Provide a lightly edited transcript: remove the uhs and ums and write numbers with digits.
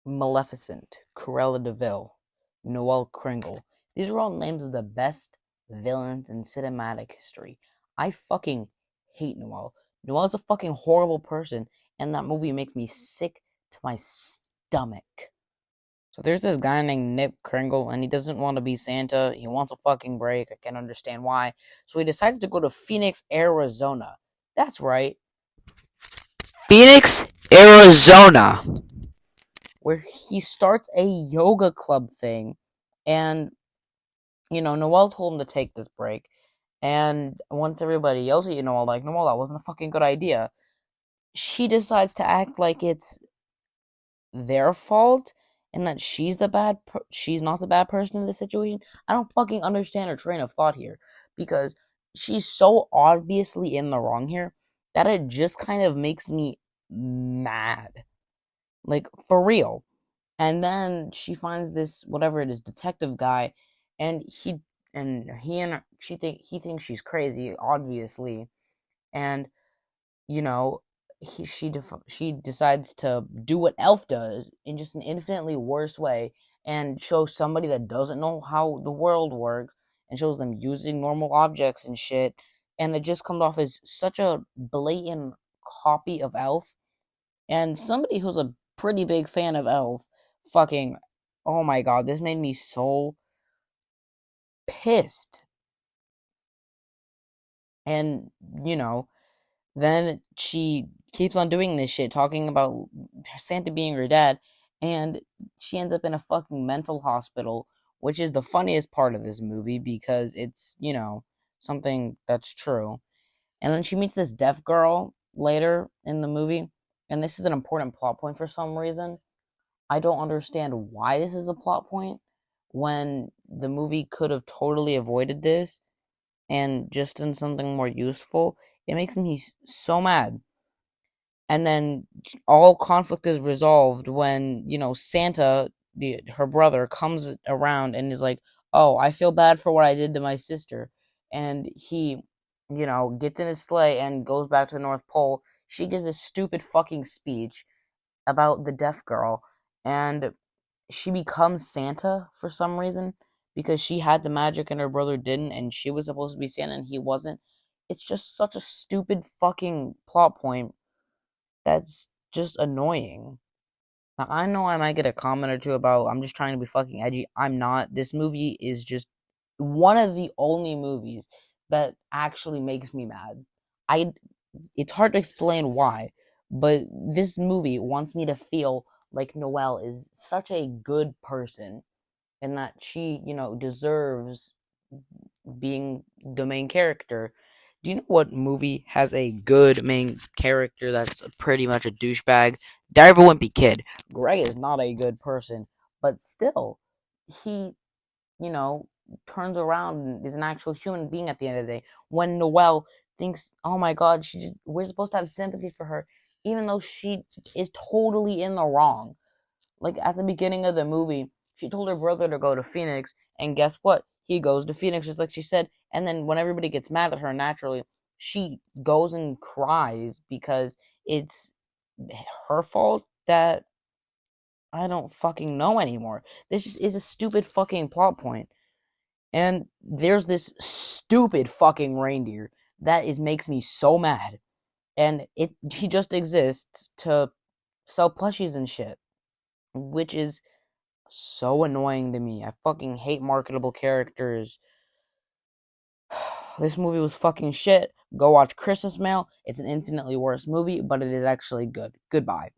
Maleficent, Cruella de Vil, Noel Kringle. These are all names of the best villains in cinematic history. I fucking hate Noel. Noel's a fucking horrible person, and that movie makes me sick to my stomach. So there's this guy named Nip Kringle, and he doesn't want to be Santa. He wants a fucking break. I can't understand why. So he decides to go to Phoenix, Arizona. That's right, Phoenix, Arizona, where he starts a yoga club thing. And, Noel told him to take this break. And once everybody yells at Noel, like, Noel, that wasn't a fucking good idea, she decides to act like it's their fault and that she's not the bad person in this situation. I don't fucking understand her train of thought here, because she's so obviously in the wrong here that it just kind of makes me mad. Like, for real. And then she finds this whatever it is detective guy, and he thinks she's crazy, obviously. And you know she decides to do what Elf does in just an infinitely worse way, and show somebody that doesn't know how the world works, and shows them using normal objects and shit, and it just comes off as such a blatant copy of Elf. And somebody who's a pretty big fan of Elf, fucking, oh my god, this made me so pissed. And, you know, then she keeps on doing this shit, talking about Santa being her dad, and she ends up in a fucking mental hospital, which is the funniest part of this movie because it's, something that's true. And then she meets this deaf girl later in the movie, and this is an important plot point for some reason. I don't understand why this is a plot point when the movie could have totally avoided this and just done something more useful. It makes me so mad. And then all conflict is resolved when, Santa, her brother, comes around and is like, "Oh, I feel bad for what I did to my sister." And he, gets in his sleigh and goes back to the North Pole. She gives a stupid fucking speech about the deaf girl, and she becomes Santa for some reason because she had the magic and her brother didn't, and she was supposed to be Santa and he wasn't. It's just such a stupid fucking plot point that's just annoying. Now, I know I might get a comment or two about I'm just trying to be fucking edgy. I'm not. This movie is just one of the only movies that actually makes me mad. I It's hard to explain why, but this movie wants me to feel like Noelle is such a good person and that she, deserves being the main character. Do you know what movie has a good main character that's pretty much a douchebag? Diary of a Wimpy Kid. Greg is not a good person, but still, he, you know, turns around and is an actual human being at the end of the day. When Noelle thinks, oh my god, we're supposed to have sympathy for her, even though she is totally in the wrong. Like at the beginning of the movie, she told her brother to go to Phoenix, and guess what? He goes to Phoenix just like she said. And then when everybody gets mad at her, naturally, she goes and cries because it's her fault that I don't fucking know anymore. This just is a stupid fucking plot point. And there's this stupid fucking reindeer that makes me so mad. And he just exists to sell plushies and shit, which is so annoying to me. I fucking hate marketable characters. This movie was fucking shit. Go watch Christmas Mail. It's an infinitely worse movie, but it is actually good. Goodbye.